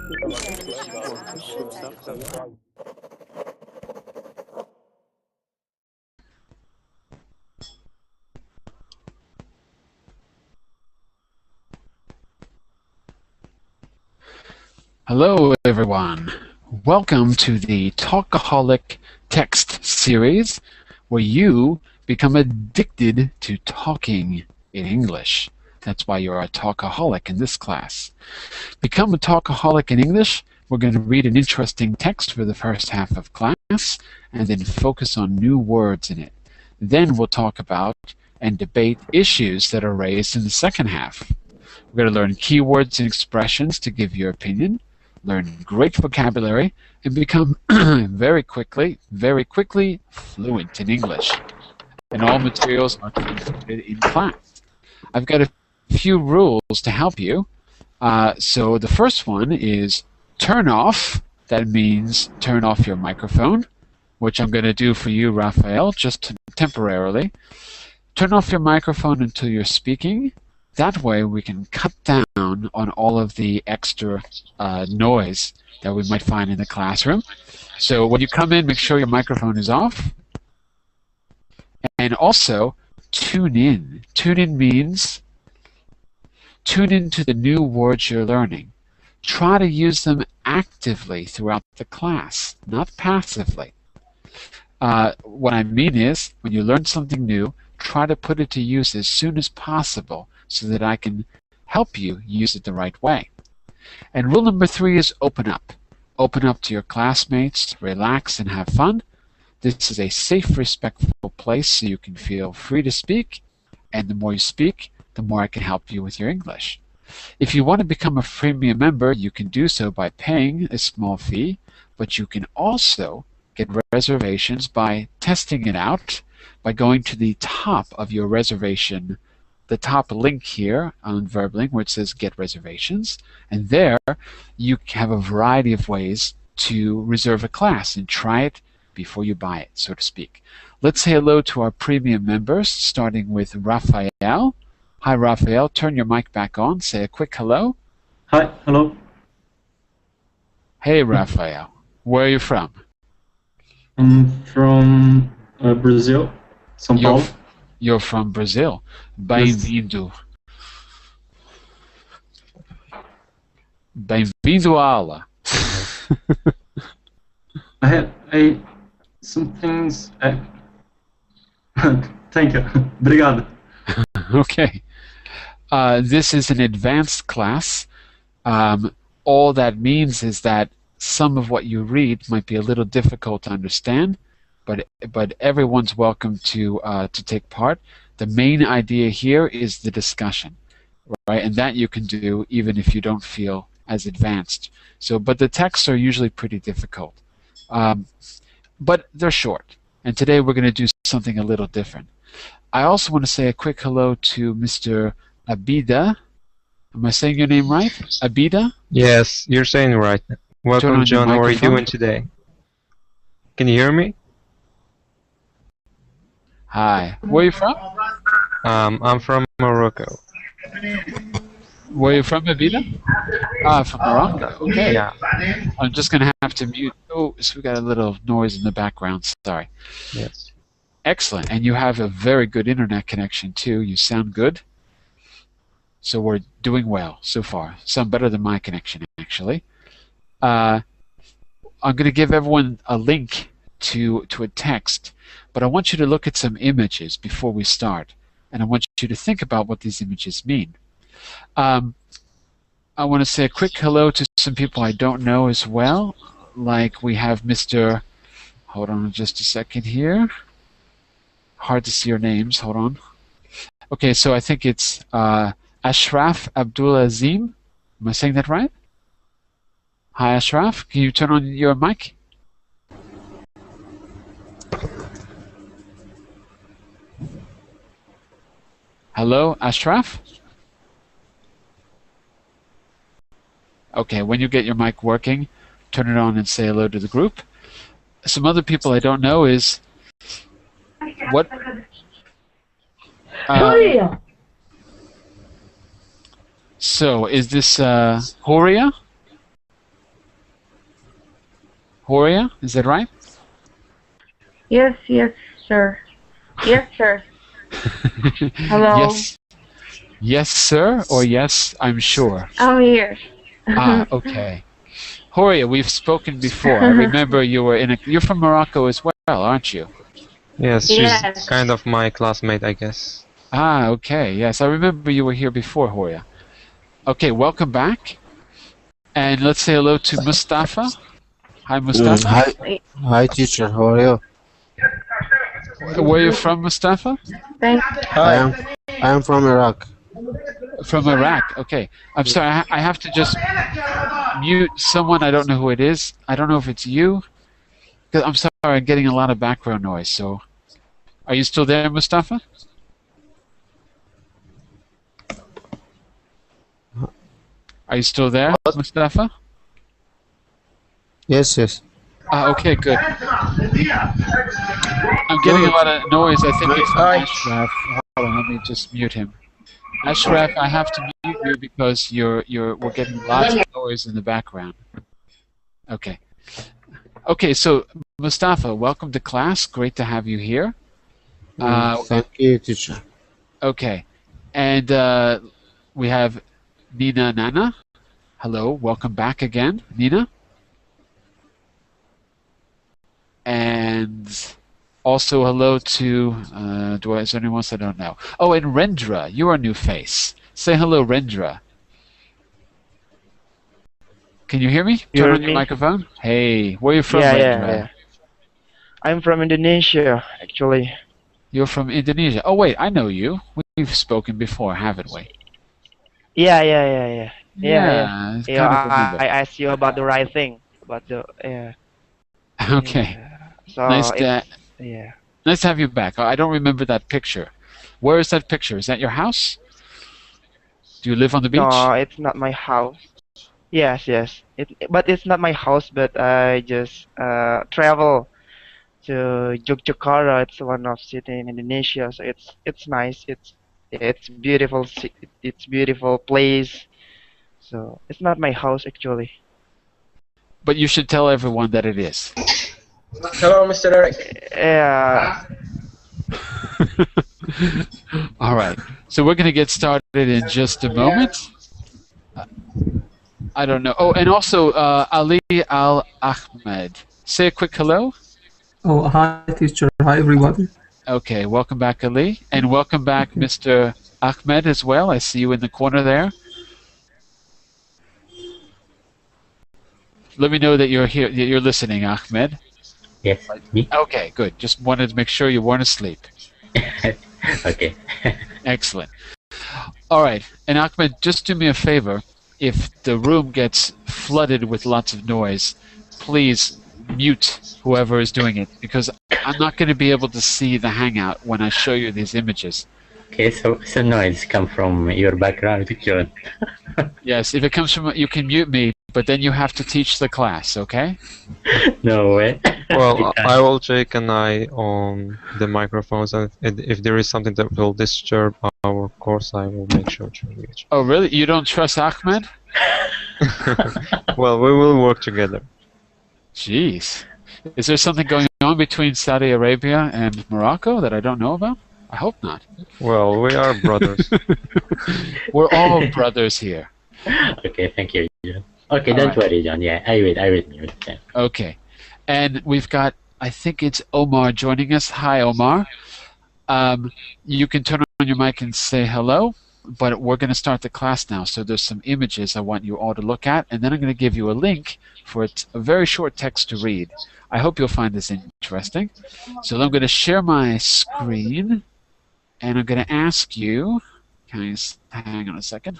Hello, everyone. Welcome to the Talkaholic text series, where you become addicted to talking in English. That's why you're a Talkaholic in this class. Become a Talkaholic in English. We're going to read an interesting text for the first half of class, and then focus on new words in it. Then we'll talk about and debate issues that are raised in the second half. We're going to learn keywords and expressions to give your opinion, learn great vocabulary, and become very quickly fluent in English. And all materials are completed in class. I've got a few rules to help you. So the first one is turn off. That means turn off your microphone, which I'm going to do for you, Raphael, just temporarily. Turn off your microphone until you're speaking. That way we can cut down on all of the extra noise that we might find in the classroom. So when you come in, make sure your microphone is off. And also, tune in. Tune in means tune into the new words you're learning. Try to use them actively throughout the class, not passively. What I mean is, when you learn something new, try to put it to use as soon as possible so that I can help you use it the right way. And rule number 3 is open up. Open up to your classmates, relax, and have fun. This is a safe, respectful place so you can feel free to speak, and the more you speak, the more I can help you with your English. If you want to become a premium member, you can do so by paying a small fee, but you can also get reservations by testing it out by going to the top of your reservation, the top link here on VerbLink where it says Get Reservations, and there you have a variety of ways to reserve a class and try it before you buy it, so to speak. Let's say hello to our premium members, starting with Raphael. Hi, Raphael. Turn your mic back on. Say a quick hello. Hi, hello. Hey, Raphael. Where are you from? I'm from Brazil, São Paulo. You're from Brazil. Bem-vindo. Bem-vindo à aula. I have some things. Thank you. Obrigado. Okay. This is an advanced class. All that means is that some of what you read might be a little difficult to understand, but everyone's welcome to take part. The main idea here is the discussion, right? And that you can do even if you don't feel as advanced. But the texts are usually pretty difficult, but they're short. And today we're going to do something a little different. I also want to say a quick hello to Mr. Abida. Am I saying your name right? Abida? Yes, you're saying it right. Welcome, John. How are you doing today? Can you hear me? Hi. Where are you from? I'm from Morocco. Where are you from, Abida? From Morocco. Okay. Yeah. I'm just going to have to mute. Oh, so we got a little noise in the background. Sorry. Yes. Excellent. And you have a very good internet connection, too. You sound good. So we're doing well so far. Some better than my connection, actually. I'm going to give everyone a link to a text, but I want you to look at some images before we start, and I want you to think about what these images mean. I want to say a quick hello to some people I don't know as well, like we have Mr. Hold on just a second here. Hard to see your names. Hold on. Okay, so I think it's Ashraf Abdulazim. Am I saying that right? Hi, Ashraf. Can you turn on your mic? Hello, Ashraf? Okay, when you get your mic working, turn it on and say hello to the group. Some other people I don't know is... What? So, is this Horia? Horia, is that right? Yes, yes, sir. Yes, sir. Hello. Yes. Yes, sir, or yes, I'm sure. I'm here. Okay. Horia, we've spoken before. I remember you're from Morocco as well, aren't you? Yes, she's Yes. kind of my classmate, I guess. Okay. Yes, I remember you were here before, Horia. Okay, welcome back. And let's say hello to Mustafa. Hi, Mustafa. Hi, teacher. How are you? Where are you from, Mustafa? Thank I am from Iraq. From Iraq. Okay. I'm sorry. I have to just mute someone. I don't know who it is. I don't know if it's you. 'Cause I'm sorry. I'm getting a lot of background noise. So, are you still there, Mustafa? Are you still there, Mustafa? Yes, yes. Okay, good. I'm getting a lot of noise. I think it's from Ashraf. Hold on, let me just mute him. Ashraf, I have to mute you because we're getting lots of noise in the background. Okay. Okay, so Mustafa, welcome to class. Great to have you here. Thank you, teacher. Okay, and we have Nina Nana. Hello, welcome back again, Nina. And also hello to, is there anyone else I don't know? Oh, and Rendra, you're a new face. Say hello, Rendra. Can you hear me? Turn on your microphone. Hey, where are you from, Rendra? Yeah. I'm from Indonesia, actually. You're from Indonesia. Oh, wait, I know you. We've spoken before, haven't we? Yeah. Yeah, Yeah, kind of remember. I asked you about the right thing, but Okay. So Nice to have you back. I don't remember that picture. Where is that picture? Is that your house? Do you live on the beach? No, it's not my house. Yes. But it's not my house. But I just travel to Yogyakarta. It's one of city in Indonesia. So it's nice. It's beautiful. It's beautiful place. So it's not my house actually. But you should tell everyone that it is. Hello, Mr. Eric. Yeah. All right. So we're going to get started in just a moment. I don't know. Oh, and also Ali Al Ahmed. Say a quick hello. Oh, hi, teacher. Hi, everybody. Okay, welcome back, Ali. And welcome back, Mr. Ahmed, as well. I see you in the corner there. Let me know that you're here, that you're listening, Ahmed. Yes, me. Okay, good. Just wanted to make sure you weren't asleep. Okay. Excellent. All right. And Ahmed, just do me a favor. If the room gets flooded with lots of noise, please mute whoever is doing it, because I'm not going to be able to see the Hangout when I show you these images. Okay, so noise come from your background, John. Yes, if it comes from, you can mute me, but then you have to teach the class, okay? No way. Well, I will take an eye on the microphones, and if there is something that will disturb our course, I will make sure to reach. Oh, really? You don't trust Ahmed? Well, we will work together. Jeez. Is there something going on between Saudi Arabia and Morocco that I don't know about? I hope not. Well, we are brothers. We're all brothers here. Okay, thank you, John. Okay, don't worry, John. Yeah, I will mute. Yeah. Okay. And we've got, I think it's Omar joining us. Hi, Omar. You can turn on your mic and say hello, but we're going to start the class now. So there's some images I want you all to look at, and then I'm going to give you a link for a very short text to read. I hope you'll find this interesting. So I'm going to share my screen, and I'm going to ask you, hang on a second.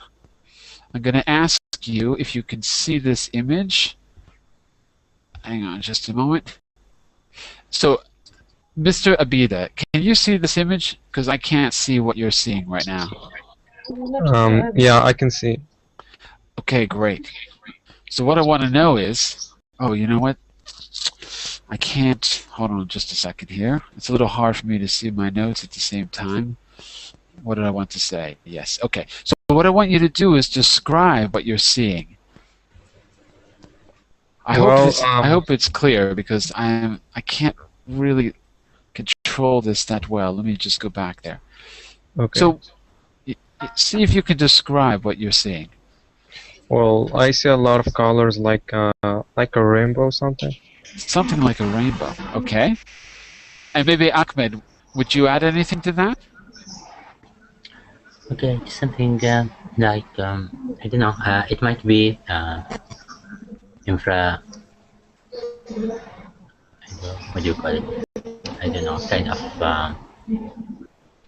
I'm going to ask you if you can see this image. Hang on just a moment. So, Mr. Abida, can you see this image? Because I can't see what you're seeing right now. Yeah, I can see. Okay, great. So what I want to know is, oh, you know what? I can't, hold on just a second here. It's a little hard for me to see my notes at the same time. What did I want to say? Yes, okay. So what I want you to do is describe what you're seeing. I hope it's clear because I can't really control this that well. Let me just go back there. Okay. So see if you can describe what you're seeing. Well, I see a lot of colors like a rainbow or something. Something like a rainbow. Okay. And maybe Ahmed, would you add anything to that? Okay, something like I don't know. It might be infra. I don't know, what do you call it? I don't know. Kind of.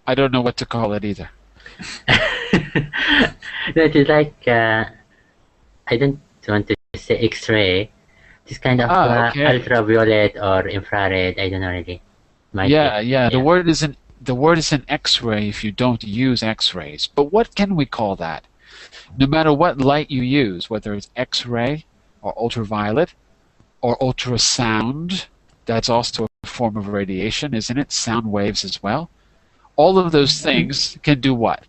I don't know what to call it either. That is like I don't want to say X-ray. This kind of okay. ultraviolet or infrared. I don't know really. Yeah. The word isn't X-ray if you don't use X-rays. But what can we call that? No matter what light you use, whether it's X-ray or ultraviolet or ultrasound, that's also a form of radiation, isn't it? Sound waves as well. All of those things can do what?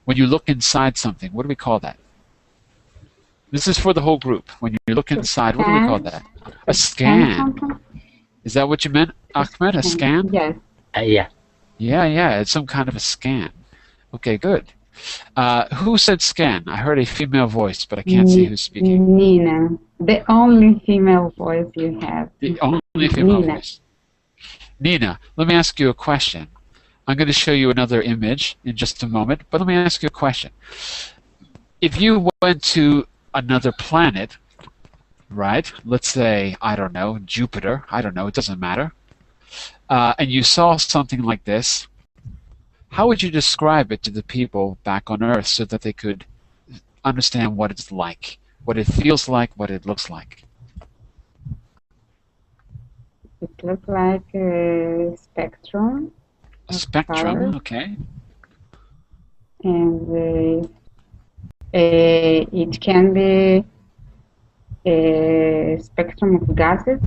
When you look inside something, what do we call that? This is for the whole group. When you look inside, what do we call that? A scan. Is that what you meant, Ahmed? A scan? Yes. Yeah. Yeah. It's some kind of a scan. Okay, good. Who said scan? I heard a female voice, but I can't see who's speaking. Nina. The only female voice you have. The only female voice. Nina, let me ask you a question. I'm going to show you another image in just a moment, but let me ask you a question. If you went to another planet, right, let's say, I don't know, Jupiter, I don't know, it doesn't matter, and you saw something like this, how would you describe it to the people back on Earth so that they could understand what it's like, what it feels like, what it looks like? It looks like a spectrum. A spectrum, okay. And it can be a spectrum of gases.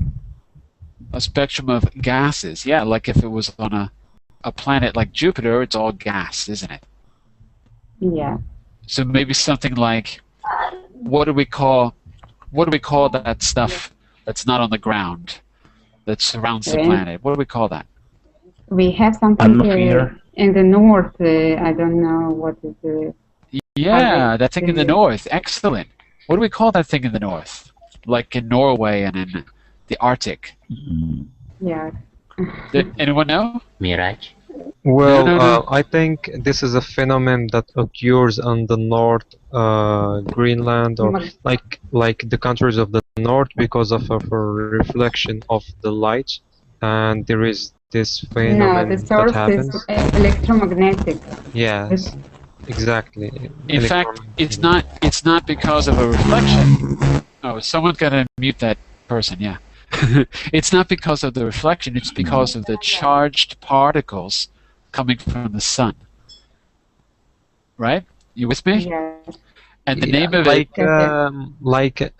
A spectrum of gases, yeah, like if it was on a planet like Jupiter, it's all gas, isn't it? Yeah. So maybe something like, what do we call that stuff that's not on the ground, that surrounds the planet? What do we call that? We have something in the north. I don't know what is the. Yeah, that thing in the north. Excellent. What do we call that thing in the north? Like in Norway and in the Arctic. Yeah. Did anyone know? Mirage. Well, No. I think this is a phenomenon that occurs on the North Greenland or like the countries of the north because of a reflection of the light, and there is this phenomenon the source that happens. is electromagnetic. Yes, exactly. In fact, it's not because of a reflection. Oh, someone's got to mute that person. Yeah. It's not because of the reflection, it's because of the charged particles coming from the sun. Right? You with me? Yes. And the name of like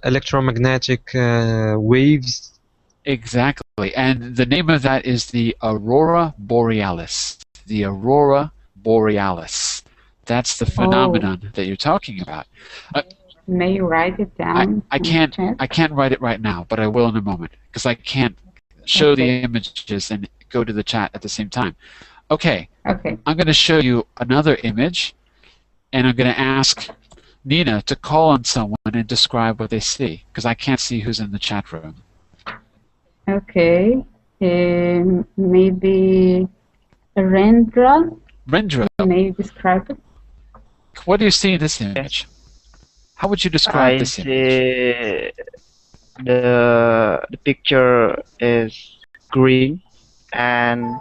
electromagnetic waves. Exactly. And the name of that is the aurora borealis. The aurora borealis. That's the phenomenon that you're talking about. May you write it down? I can't write it right now, but I will in a moment because I can't show the images and go to the chat at the same time. Okay. I'm going to show you another image, and I'm going to ask Nina to call on someone and describe what they see because I can't see who's in the chat room. Okay. Maybe Rendra. Rendra. May you describe it? What do you see in this image? How would you describe this image? I see the picture is green, and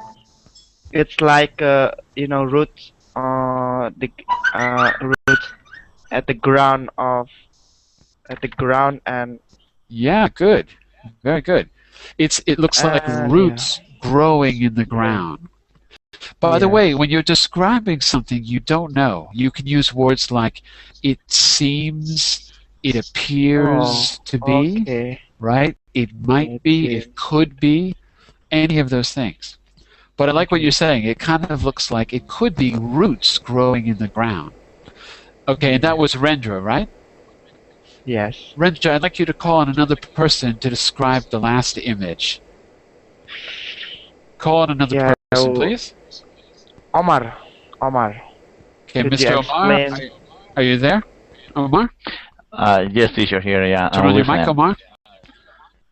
it's like roots roots at the ground and. Yeah, good, very good. It looks like roots growing in the ground. By the way, when you're describing something you don't know, you can use words like it seems, it appears to be, right? It might be, it could be, any of those things. But I like what you're saying. It kind of looks like it could be roots growing in the ground. Okay, and that was Rendra, right? Yes. Renja, I'd like you to call on another person to describe the last image. Call on another person, please. Omar. Okay, Could you Mr. Omar, explain? are you there? Omar? Yes, teacher, here, yeah. Turn on your mic, Omar.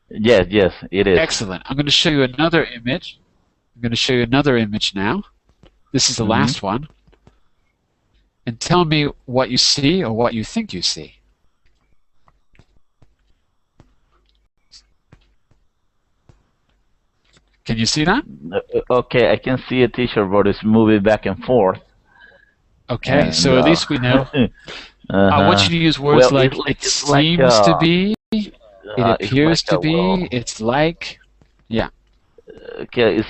Yes, it is. Excellent. I'm going to show you another image. I'm going to show you another image now. This is the last one. And tell me what you see or what you think you see. Can you see that? Okay, I can see a teacher, but it's moving back and forth. Okay, And, so at least we know. I want you to use words like it seems to be, it appears to be, it's like, yeah. Okay,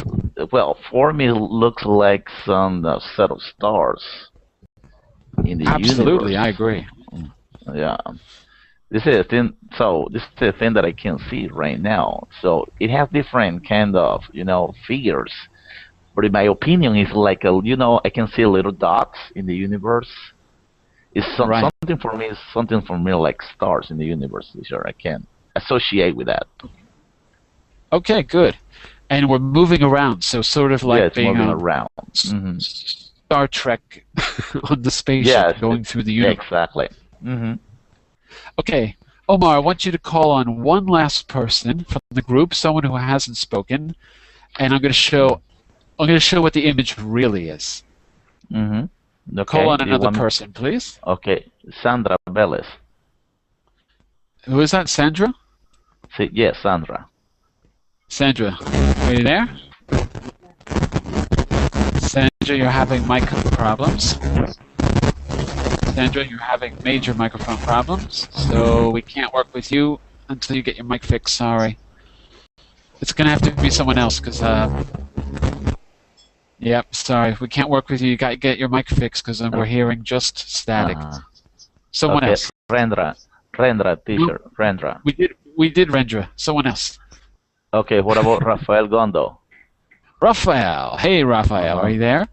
well, for me, it looks like some set of stars in the universe. Absolutely, I agree. Yeah. This is a thing. So this is the thing that I can see right now. So it has different kind of figures, but in my opinion, it's like I can see little dots in the universe. It's something for me. Something for me like stars in the universe. Sure, I can associate with that. Okay, good. And we're moving around, so sort of like it's being moving around. Star Trek on the spaceship going through the universe. Exactly. Okay, Omar, I want you to call on one last person from the group, someone who hasn't spoken, and I'm going to show what the image really is. Okay. Call on another person, please. Okay, Sandra Vélez. Who is that, Sandra? Yes, Sandra. Sandra, are you there? Sandra, you're having mic problems. Sandra, you're having major microphone problems, so we can't work with you until you get your mic fixed. Sorry. It's going to have to be someone else, because, yep, sorry. We can't work with you. You got to get your mic fixed, because we're hearing just static. Someone else. Rendra, teacher, Rendra. We did Rendra. Someone else. Okay, what about Rafael Gondo? Rafael. Hey, Rafael, are you there?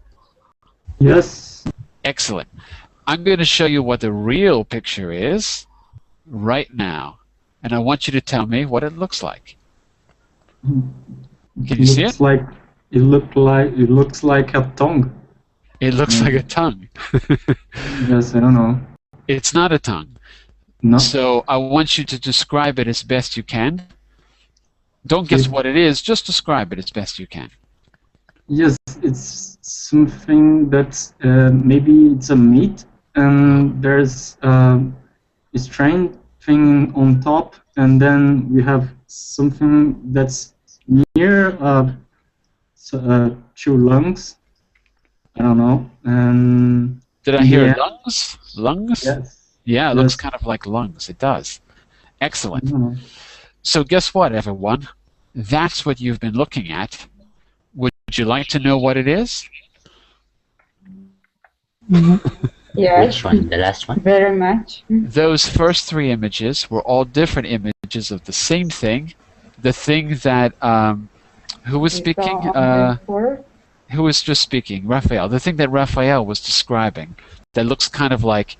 Yes. Excellent. I'm going to show you what the real picture is right now, and I want you to tell me what it looks like. Can you see it? It looks like a tongue. It looks like a tongue. Yes, I don't know. It's not a tongue. No. So I want you to describe it as best you can. Don't guess what it is, just describe it as best you can. Yes, it's something that's maybe it's a meat, and there's a strange thing on top, and then we have something that's near two lungs. I don't know. And did I hear lungs? Lungs? Yes. Yeah, it looks kind of like lungs. It does. Excellent. So guess what, everyone? That's what you've been looking at. Would you like to know what it is? Yes. Which one? The last one? Very much. Those first three images were all different images of the same thing. The thing that, who was speaking? Who was just speaking? Raphael. The thing that Raphael was describing that looks kind of like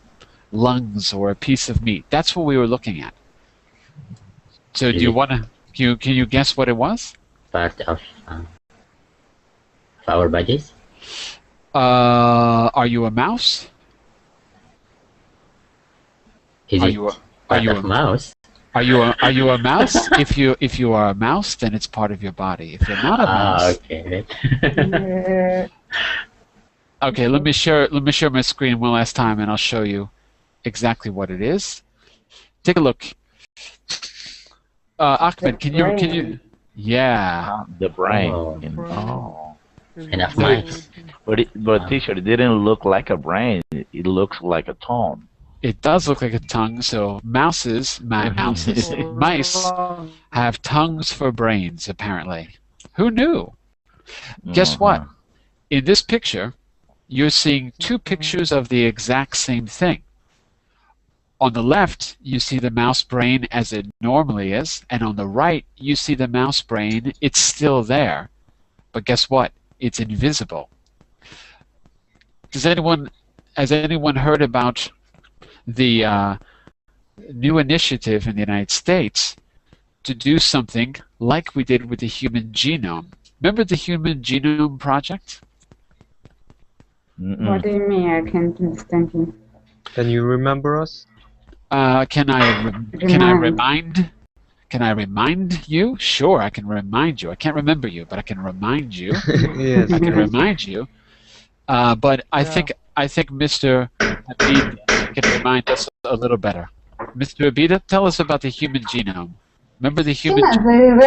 lungs or a piece of meat. That's what we were looking at. So do you want to, can you guess what it was? Part of our bodies? Are you a mouse? Is it part of mouse? Are you a mouse? If you are a mouse, then it's part of your body. If you're not a mouse, okay. Okay, let me share my screen one last time, and I'll show you exactly what it is. Take a look. Ahmed, can you? Yeah. The brain. Enough mics. But teacher, it didn't look like a brain. It looks like a tongue. It does look like a tongue. So mice have tongues for brains, apparently. Who knew? Guess what? In this picture, you're seeing two pictures of the exact same thing. On the left, you see the mouse brain as it normally is, and on the right, you see the mouse brain. It's still there, but guess what? It's invisible. Has anyone heard about the new initiative in the United States to do something like we did with the human genome. Remember the Human Genome Project? What do you mean? I can't understand you. Can you remember us? Can I remind you? Sure, I can remind you. I can't remember you, but I can remind you. Yes. I can remind you. But I think Mr. Abid can remind us a little better. Mr. Abida, tell us about the human genome. Remember the human genome?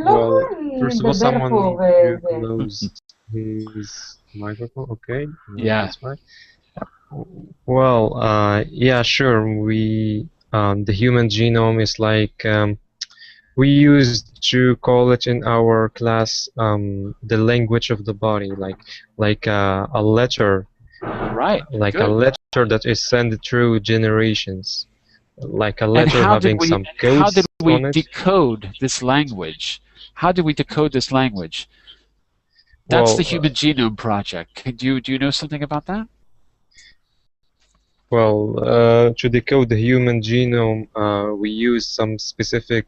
Well, first of all, someone needs to close his microphone. Okay. Yeah. That's fine. Well, yeah, sure. The human genome is like we used to call it in our class the language of the body, like a letter, right? Like good. A letter that is sent through generations, like a letter having some codes how did we on it. decode this language? How did we decode this language? That's Well, the Human Genome Project. Do you know something about that? Well, to decode the human genome, we use some specific,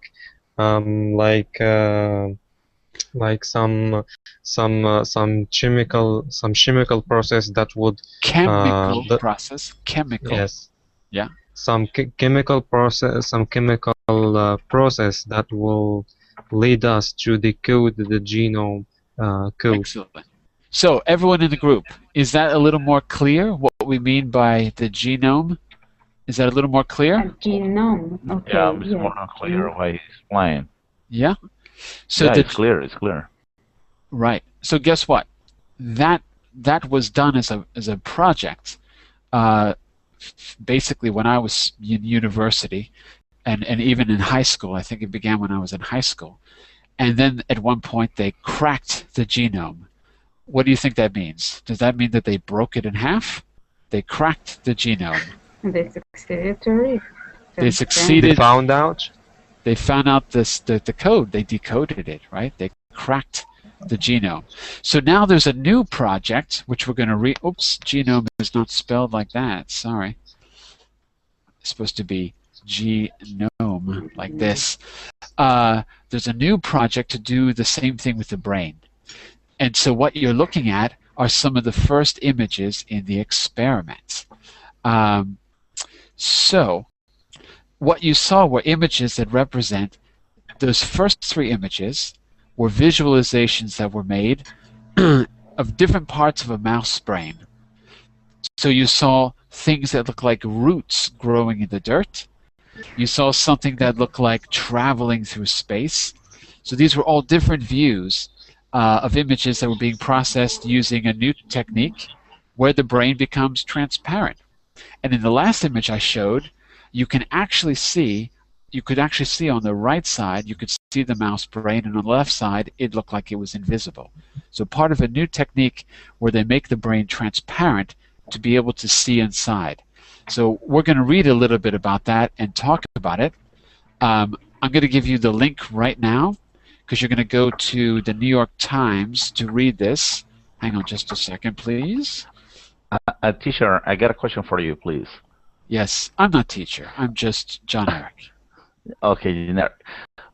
like some chemical process that would process. Yes. Yeah. Some chemical process, process that will lead us to decode the genome code. Excellent. So everyone in the group, is that a little more clear what we mean by the genome? Is that a little more clear? A genome. Okay. Yeah, it's more clear why he's explained. Yeah. So yeah, it's clear. It's clear. Right. So guess what? That was done as a project. Basically, when I was in university, and even in high school, I think it began when I was in high school, and then at one point they cracked the genome. What do you think that means? Does that mean that they broke it in half? They cracked the genome. They succeeded to read. They succeeded. They found out. They found out the code. They decoded it, right? They cracked the genome. So now there's a new project which we're going to read. Oops, genome is not spelled like that. Sorry. It's supposed to be genome, like this. There's a new project to do the same thing with the brain. And so what you're looking at are some of the first images in the experiment. So what you saw were images that represent those first three images were visualizations that were made of different parts of a mouse brain. So you saw things that look like roots growing in the dirt. You saw something that looked like traveling through space. So these were all different views of images that were being processed using a new technique where the brain becomes transparent. And in the last image I showed, you could actually see on the right side, you could see the mouse brain, and on the left side, it looked like it was invisible. So part of a new technique where they make the brain transparent to be able to see inside. So we're going to read a little bit about that and talk about it. I'm going to give you the link right now, because you're going to go to the New York Times to read this. Hang on just a second, please. Teacher, I got a question for you, please. Yes, I'm not teacher. I'm just Jon-Eric. Okay, Jon-Eric.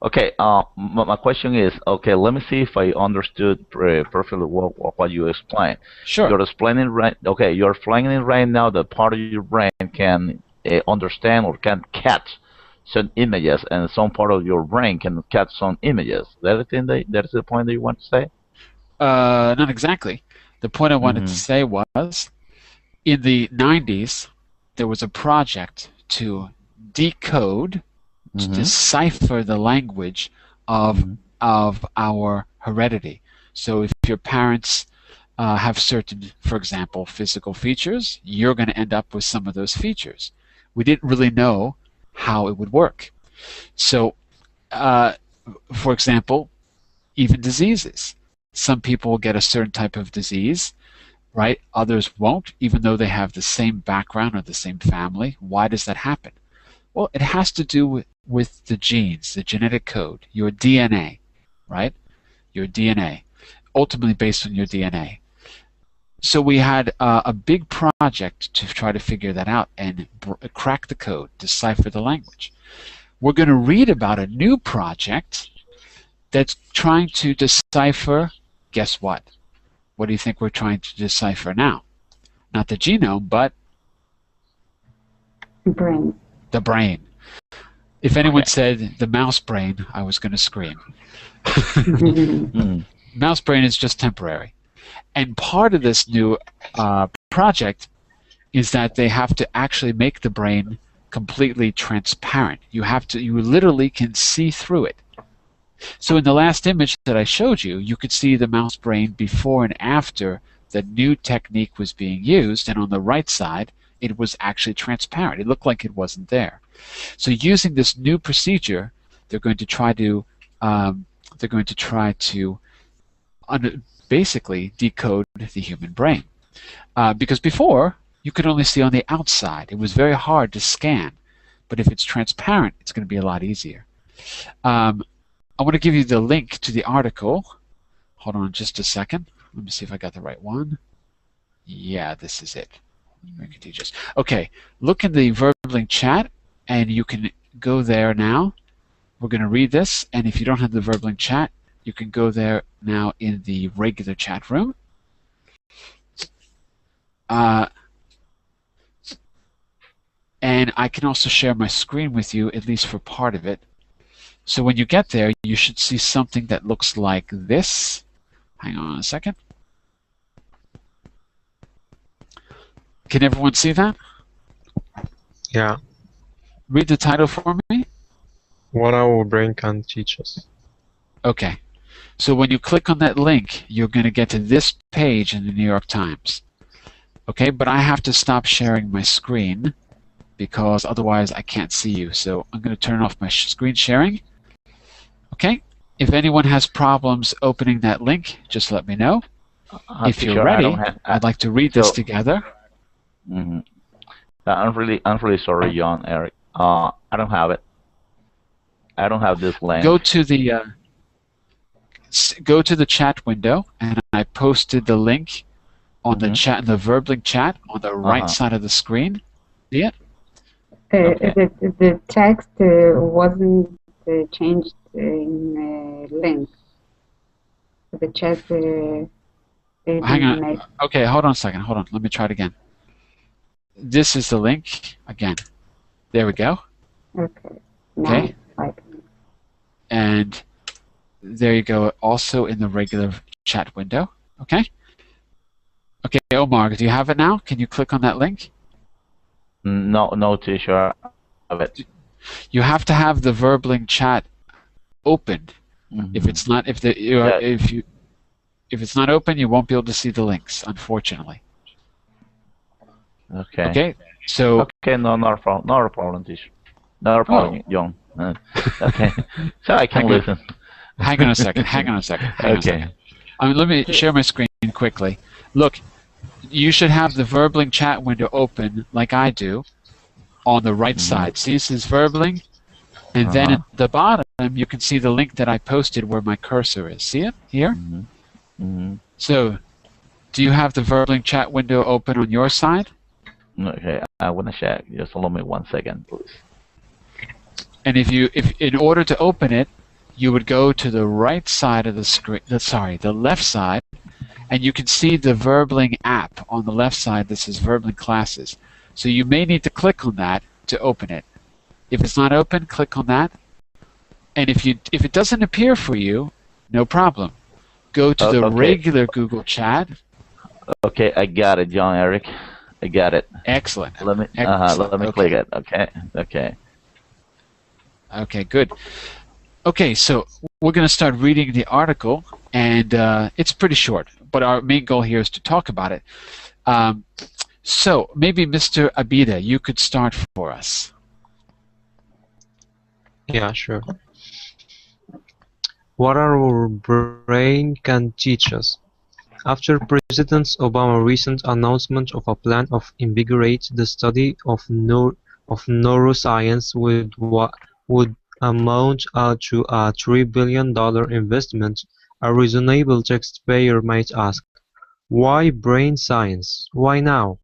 Okay, my question is, okay, let me see if I understood perfectly what you explained. Sure. You're explaining right now that part of your brain can understand or can catch some images, and some part of your brain can catch some images. That's the point that you want to say? Not exactly. The point I wanted to say was, in the 90s, there was a project to decode, to decipher the language of our heredity. So if your parents have certain, for example, physical features, you're going to end up with some of those features. We didn't really know how it would work. So, for example, even diseases. Some people will get a certain type of disease, right? Others won't, even though they have the same background or the same family. Why does that happen? Well, it has to do with the genes, the genetic code, your DNA, right? Your DNA, ultimately based on your DNA. So we had a big project to try to figure that out and crack the code, decipher the language. We're going to read about a new project that's trying to decipher, guess what? What do you think we're trying to decipher now? Not the genome, but Brain. the brain. If anyone said the mouse brain, I was going to scream. Mouse brain is just temporary. And part of this new project is that they have to actually make the brain completely transparent. You literally can see through it. So in the last image that I showed you, you could see the mouse brain before and after the new technique was being used, and on the right side, it was actually transparent. It looked like it wasn't there. So using this new procedure, they're going to try to basically decode the human brain. Because before, you could only see on the outside. It was very hard to scan. But if it's transparent, it's going to be a lot easier. I want to give you the link to the article. Hold on just a second. Let me see if I got the right one. Yeah, this is it. Very contagious. Okay, look in the VerbLink chat, and you can go there now. We're going to read this, and if you don't have the VerbLink chat, you can go there now in the regular chat room. And I can also share my screen with you, at least for part of it. So when you get there, you should see something that looks like this. Hang on a second. Can everyone see that? Yeah. Read the title for me. What our brain can teach us. Okay. So when you click on that link, you're going to get to this page in the New York Times. Okay, but I have to stop sharing my screen because otherwise I can't see you. So I'm going to turn off my screen sharing. Okay. If anyone has problems opening that link, just let me know. If you're ready, I'd like to read this together. I'm really sorry, Jon-Eric. I don't have it. I don't have this link. Go to the chat window, and I posted the link on the chat, the VerbLink chat, on the right side of the screen. See it? The text wasn't changed in link. The chat. Hang on. Okay, hold on a second. Hold on. Let me try it again. This is the link again. There we go. Okay. Okay. And there you go. Also in the regular chat window. Okay. Okay, Omar, do you have it now? Can you click on that link? No, teacher. I have it. You have to have the VerbLink chat opened. If it's not, if it's not open, you won't be able to see the links, unfortunately. Okay. Okay. So. Okay, not a problem, teacher. Not a problem, Jon. Okay. So I can listen. Hang on a second. Okay. Let me share my screen quickly. Look, you should have the VerbLink chat window open like I do on the right side. See, this is VerbLink, and then at the bottom you can see the link that I posted where my cursor is. See it here? So, do you have the VerbLink chat window open on your side? Okay, I want to check. Just allow me 1 second, please. And if in order to open it, you would go to the right side of the screen. The left side, and you can see the VerbLink app on the left side. This is VerbLink Classes. So you may need to click on that to open it. If it's not open, click on that. And if it doesn't appear for you, no problem. Go to the regular Google Chat. Okay, I got it, Jon-Eric. I got it. Excellent. Let me click it. Okay. Okay, good. Okay, so we're going to start reading the article, and it's pretty short, but our main goal here is to talk about it. So maybe Mr. Abida, you could start for us. Yeah, sure. What our brain can teach us. After President Obama's recent announcement of a plan of invigorate the study of neuroscience with what would amount to a $3 billion investment, a reasonable taxpayer might ask, Why brain science? Why now?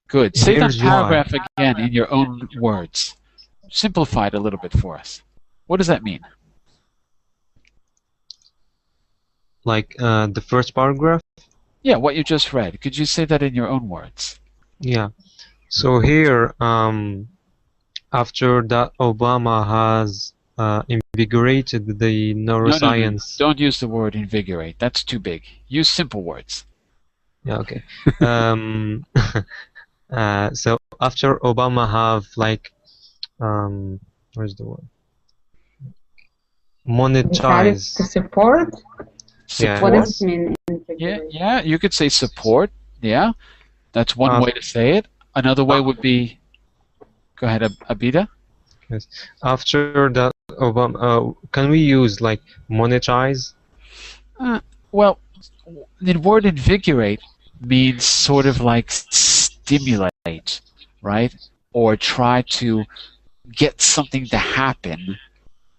Good. Say that Here's why. paragraph again in your own words. Simplify it a little bit for us. What does that mean? Like the first paragraph? Yeah, what you just read. Could you say that in your own words? Yeah. So here, after that, Obama has invigorated the No. neuroscience. Don't use the word invigorate. That's too big. Use simple words. Yeah, okay. So after Obama have like, where's the word? Decided to Monetize. support? Yeah. What does it mean? Yeah, you could say support. Yeah, that's one way to say it. Another way would be, go ahead, Abida. Yes. After that, Obama, can we use like monetize? Well, the word invigorate means sort of like stimulate, right? Or try to get something to happen,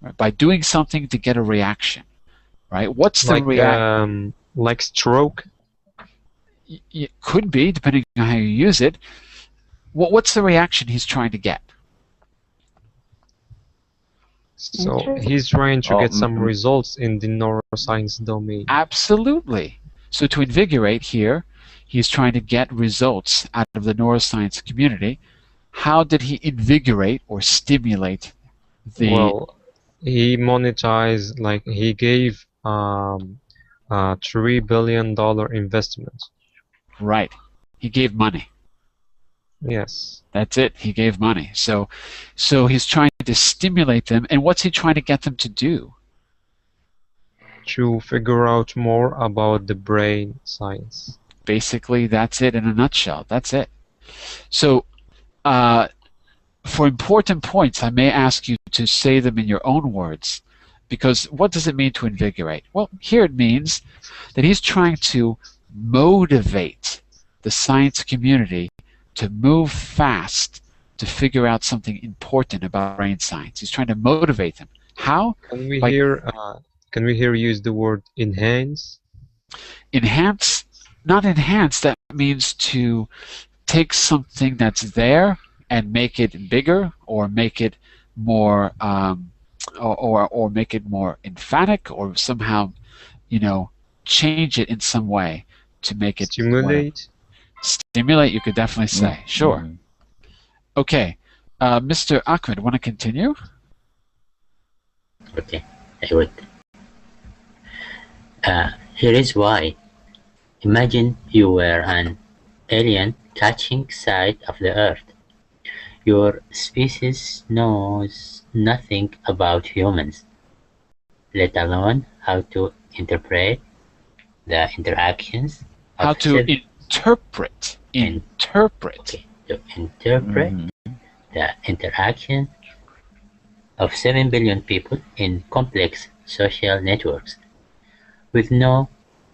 right? By doing something to get a reaction, right? What's the reaction? Like stroke? It could be, depending on how you use it. What's the reaction he's trying to get? So he's trying to get some results in the neuroscience domain. Absolutely. So to invigorate here, he's trying to get results out of the neuroscience community. How did he invigorate or stimulate the... Well, he monetized, like he gave $3 billion investment. Right. He gave money. Yes. That's it. He gave money. So he's trying to stimulate them. And what's he trying to get them to do? To figure out more about the brain science. Basically, that's it in a nutshell. That's it. So for important points, I may ask you to say them in your own words. Because what does it mean to invigorate? Well, here it means that he's trying to motivate the science community to move fast to figure out something important about brain science. He's trying to motivate them. How? Can we hear use the word enhance? Enhance? Not enhance. That means to take something that's there and make it bigger, or make it more, or make it more emphatic, or somehow, change it in some way to make it stimulate. Stimulate, you could definitely say. Sure. Okay. Mr. Ahmed, want to continue? Okay, I would. Here is why. Imagine you were an alien catching sight of the Earth. Your species knows nothing about humans, let alone how to interpret the interactions. How to interpret. Okay, to interpret the interaction of 7 billion people in complex social networks with no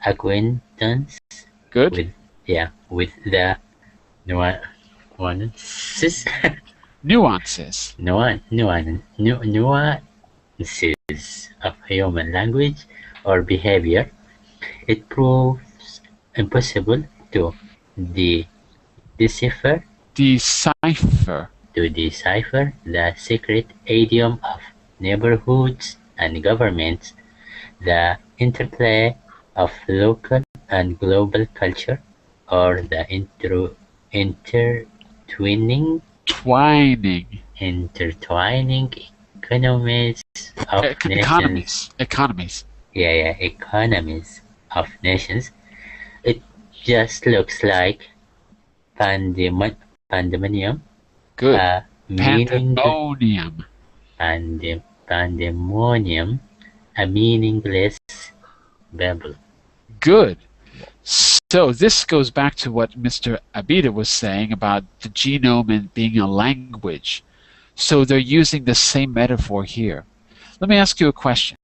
acquaintance with the nuances of human language or behavior. It proves impossible to decipher the secret idiom of neighborhoods and governments, the interplay of local and global culture, or the intertwining economies of nations. Economies. Economies of nations. It just looks like pandemonium. Good. Pandemonium, a meaningless babble. Good. So this goes back to what Mr. Abida was saying about the genome and being a language. So they're using the same metaphor here. Let me ask you a question.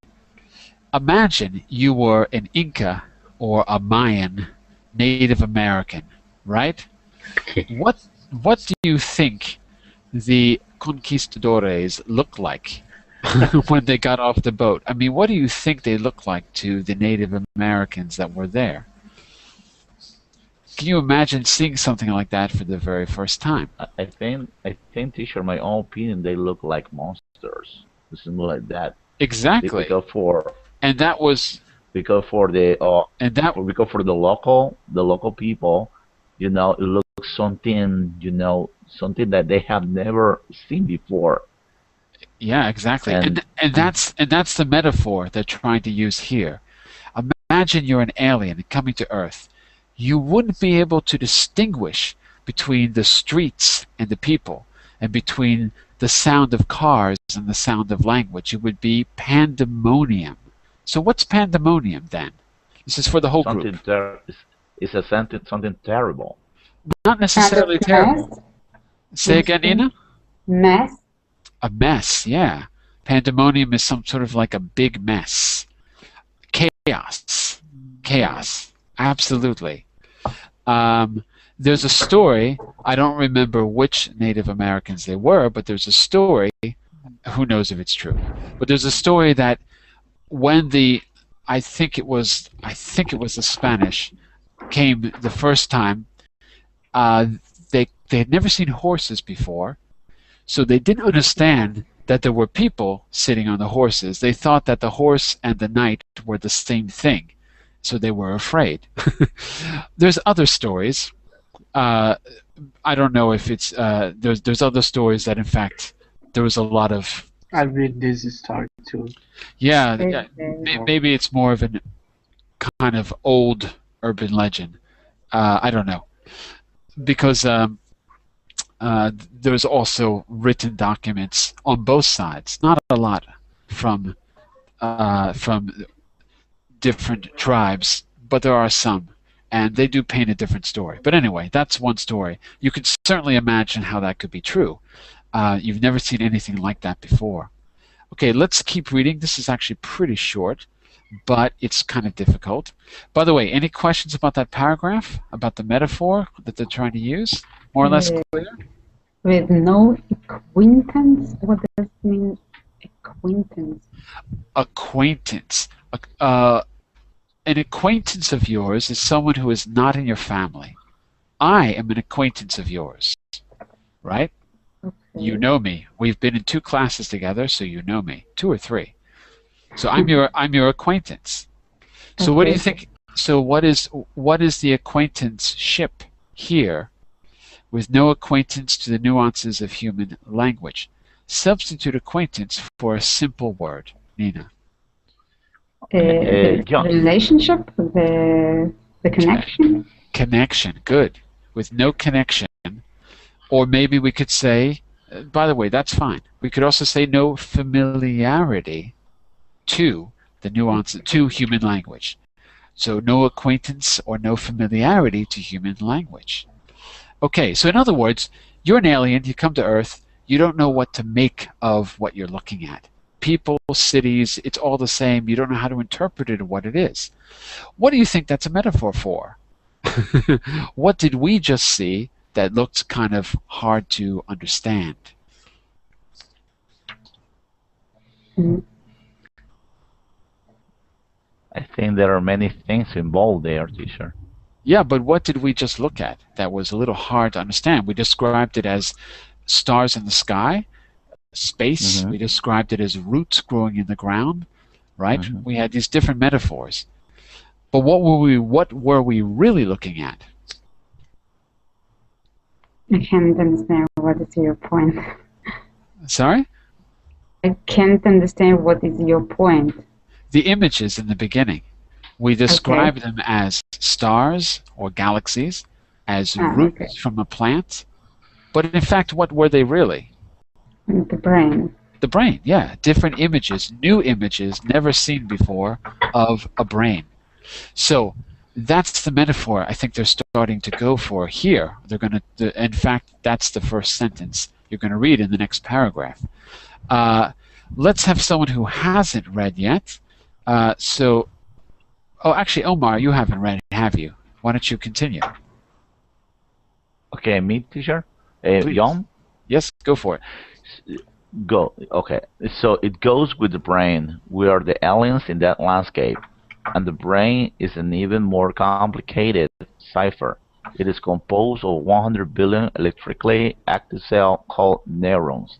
Imagine you were an Inca or a Mayan Native American, right? What do you think the conquistadores looked like when they got off the boat? I mean, what do you think they looked like to the Native Americans that were there? Can you imagine seeing something like that for the very first time? I think, teacher, my own opinion, they look like monsters, something like that. Exactly. And that was because for the because for the local people, it looks something something that they have never seen before. Yeah, exactly. And that's the metaphor they're trying to use here. Imagine you're an alien coming to Earth. You wouldn't be able to distinguish between the streets and the people, and between the sound of cars and the sound of language. It would be pandemonium. So what's pandemonium then? This is for the whole group. It's something terrible. Not necessarily terrible. Say again, Nina? Mess. A mess, yeah. Pandemonium is some sort of like a big mess. Chaos. Chaos. Absolutely. There's a story, I don't remember which Native Americans they were, but there's a story, who knows if it's true, but there's a story that when I think it was the Spanish came the first time, they had never seen horses before, so they didn't understand that there were people sitting on the horses. They thought that the horse and the knight were the same thing, so they were afraid. There's other stories. I don't know if it's there's other stories that in fact there was a lot of. I read this story too. Yeah, maybe it's more of a kind of old urban legend. I don't know, because there's also written documents on both sides. Not a lot from different tribes, but there are some, and they do paint a different story. But anyway, that's one story. You can certainly imagine how that could be true. You've never seen anything like that before. Okay, let's keep reading. This is actually pretty short, but it's kind of difficult. By the way, any questions about that paragraph, about the metaphor that they're trying to use? More or less clear? With no acquaintance? What does it mean, acquaintance? Acquaintance. An acquaintance of yours is someone who is not in your family. I am an acquaintance of yours, right? Okay. You know me. We've been in 2 classes together, so you know me. 2 or 3. So I'm your acquaintance. So what do you think? So what is the acquaintanceship here? With no acquaintance to the nuances of human language. Substitute acquaintance for a simple word, Nina. The relationship, the connection. Connection, good. With no connection, or maybe we could say, by the way, that's fine. We could also say no familiarity to the nuances to human language. So no acquaintance or no familiarity to human language. Okay, so in other words, you're an alien, you come to Earth, you don't know what to make of what you're looking at. People, cities, it's all the same. You don't know how to interpret it or what it is. What do you think that's a metaphor for? What did we just see that looked kind of hard to understand? I think there are many things involved there, teacher. Yeah, but what did we just look at that was a little hard to understand? We described it as stars in the sky, space. We described it as roots growing in the ground, right? We had these different metaphors. But what were we really looking at? I can't understand what is your point. Sorry? I can't understand what is your point. The images in the beginning. We describe them as stars or galaxies, as roots from a plant. But in fact, what were they really? The brain. The brain, yeah. Different images, new images, never seen before of a brain. So that's the metaphor I think they're starting to go for here. They're going to, in fact, that's the first sentence you're going to read in the next paragraph. Let's have someone who hasn't read yet. Oh, actually, Omar, you haven't read, have you? Why don't you continue? Okay, me, teacher? Jon? Yes, go for it. Go. Okay. So it goes with the brain. We are the aliens in that landscape. And the brain is an even more complicated cipher. It is composed of 100 billion electrically active cells called neurons,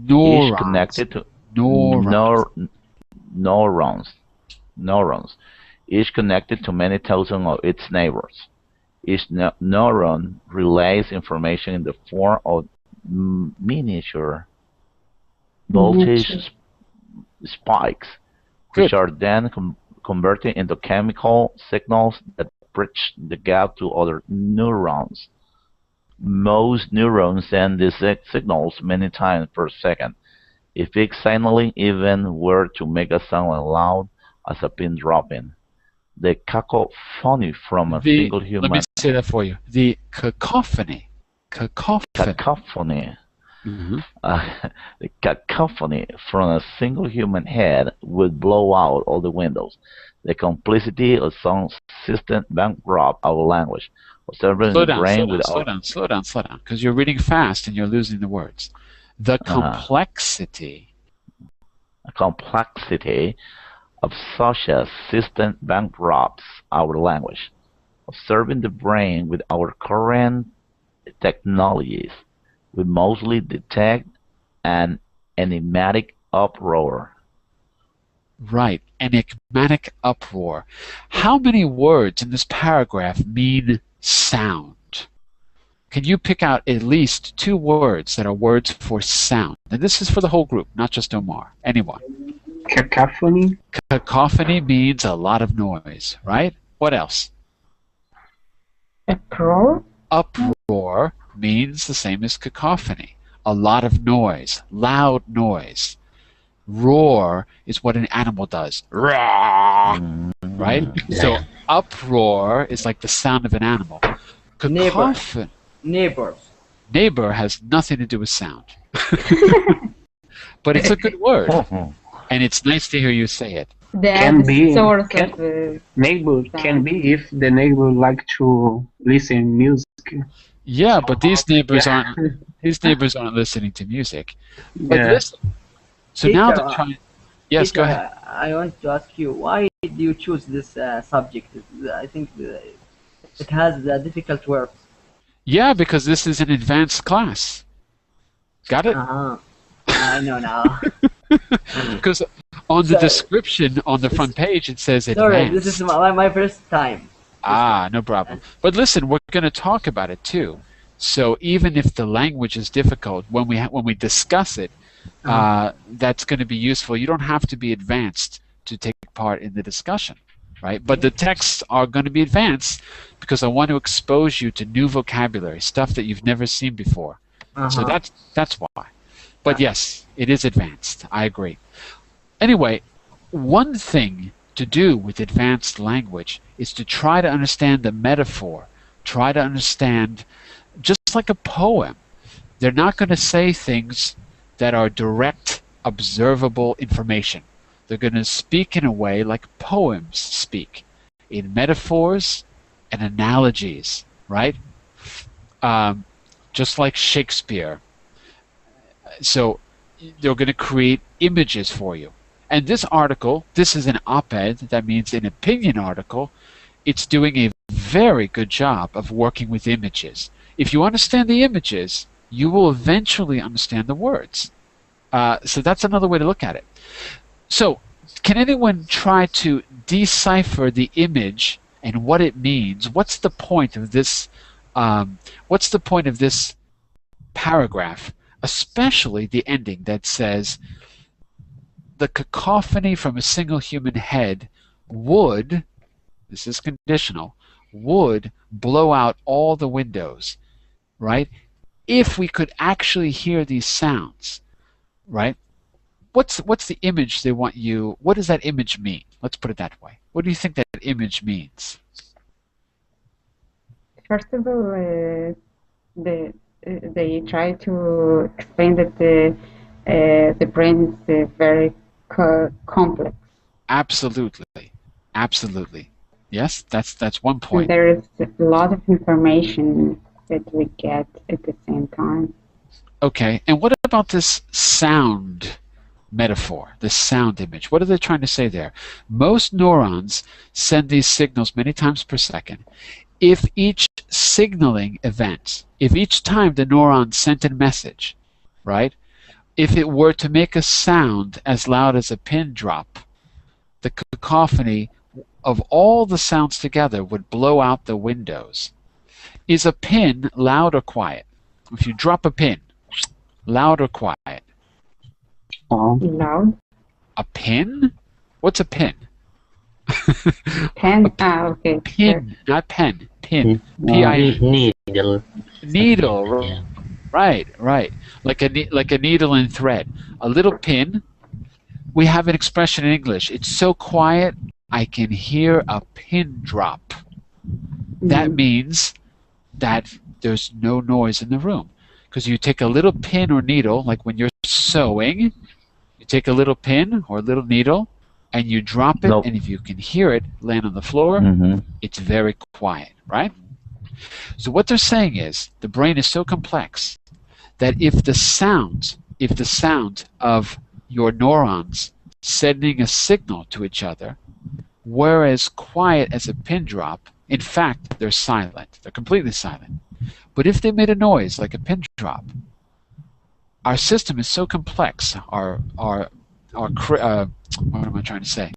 each Neurons. connected to Neurons. neurons, neurons, each connected to many thousands of its neighbors. Each neuron relays information in the form of miniature voltage spikes, which are then converted into chemical signals that bridge the gap to other neurons. Most neurons send these signals many times per second. If each signaling even were to make a sound as loud as a pin dropping, the cacophony from a single human... Let me say that for you. The cacophony. Cacophony. The cacophony from a single human head would blow out all the windows. The complexity of sound system bankrupt our language. Slow down, because you're reading fast and you're losing the words. The complexity of such a system bankrupts our language. Observing the brain with our current technologies, we mostly detect an enigmatic uproar. Right, enigmatic uproar. How many words in this paragraph mean sound? Can you pick out at least 2 words that are words for sound? And this is for the whole group, not just Omar. Anyone? Cacophony. Cacophony means a lot of noise, right? What else? Uproar. Uproar means the same as cacophony. A lot of noise, loud noise. Roar is what an animal does. Right? So uproar is like the sound of an animal. Cacophony. Neighbor has nothing to do with sound. But it's a good word. And it's nice to hear you say it. Neighbor can be if the neighbor like to listen music. Yeah, but these neighbors aren't listening to music. But listen. So now they're trying. Yes, go ahead. I want to ask you, why did you choose this subject? I think it has difficult words. Yeah, because this is an advanced class. Got it? I know now. Because on the description on the front page it says advanced. Sorry, this is my first time. No problem. But listen, we're going to talk about it too. So even if the language is difficult, when we discuss it, that's going to be useful. You don't have to be advanced to take part in the discussion, right? But the texts are going to be advanced because I want to expose you to new vocabulary, stuff that you've never seen before. So that's why. But yes, it is advanced. I agree. Anyway, one thing to do with advanced language is to try to understand the metaphor. Try to understand, just like a poem. They're not going to say things that are direct, observable information. They're going to speak in a way like poems speak, in metaphors and analogies, right? Just like Shakespeare. So they're going to create images for you. And this article, this is an op-ed, that means an opinion article. It's doing a very good job of working with images. If you understand the images, you will eventually understand the words. So that's another way to look at it. So can anyone try to decipher the image and what it means? What's the point of this? What's the point of this paragraph, especially the ending that says, the cacophony from a single human head would, this is conditional, would blow out all the windows, right? If we could actually hear these sounds, right? What's the image they want you, what does that image mean? Let's put it that way. What do you think that image means? First of all, they try to explain that the brain is very complex. Absolutely. Yes, that's one point. And there is a lot of information that we get at the same time. Okay, and what about this sound metaphor, this sound image? What are they trying to say there? Most neurons send these signals many times per second. if each signaling event, if each time the neuron sent a message, right, if it were to make a sound as loud as a pin drop, the cacophony of all the sounds together would blow out the windows. Is a pin loud or quiet? If you drop a pin, loud or quiet? Loud. A pin? What's a pin? Pen. Okay. Pin, not pen. Pin. P-I-N. Needle. Needle. Yeah. Right. Like a needle and thread. A little pin. We have an expression in English. It's so quiet, I can hear a pin drop. That means that there's no noise in the room. Because you take a little pin or needle, like when you're sewing, you take a little pin or a little needle, and you drop it, and if you can hear it land on the floor, it's very quiet, right? So what they're saying is the brain is so complex that if the sound of your neurons sending a signal to each other were as quiet as a pin drop, in fact, they're silent. They're completely silent. But if they made a noise like a pin drop, our system is so complex, what am I trying to say?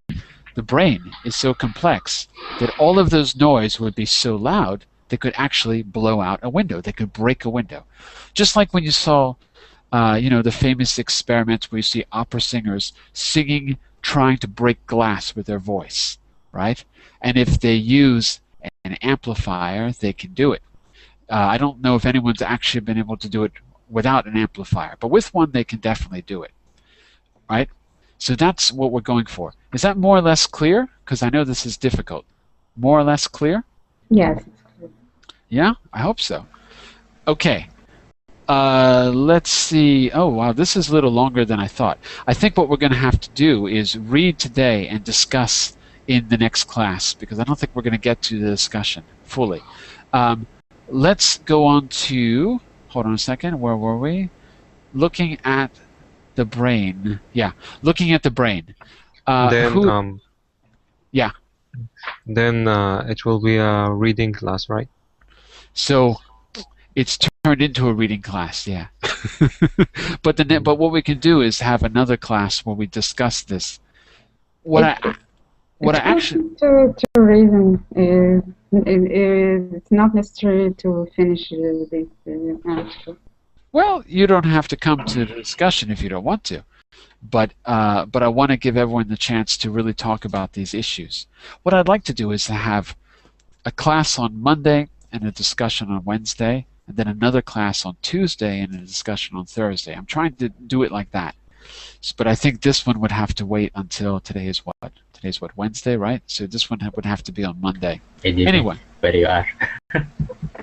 The brain is so complex that all of those noise would be so loud they could actually blow out a window. They could break a window. Just like when you saw, the famous experiments where you see opera singers singing, trying to break glass with their voice, right? And if they use an amplifier, they can do it. I don't know if anyone's actually been able to do it without an amplifier, but with one they can definitely do it, right? So that's what we're going for. Is that more or less clear? Because I know this is difficult. More or less clear? Yes. Yeah, I hope so. Okay. Let's see. Oh, wow, this is a little longer than I thought. I think what we're going to have to do is read today and discuss in the next class, because I don't think we're going to get to the discussion fully. Let's go on to, hold on a second, where were we? Looking at the brain. Yeah, looking at the brain. Then Then it will be a reading class, right? So it's turned into a reading class, yeah. But what we can do is have another class where we discuss this. It's not necessary to finish this article. Well, you don't have to come to the discussion if you don't want to. But I want to give everyone the chance to really talk about these issues. What I'd like to do is to have a class on Monday and a discussion on Wednesday, and then another class on Tuesday and a discussion on Thursday. I'm trying to do it like that. But I think this one would have to wait until today is what? Today's what, Wednesday, right? So this one would have to be on Monday. Anyway. Where you are.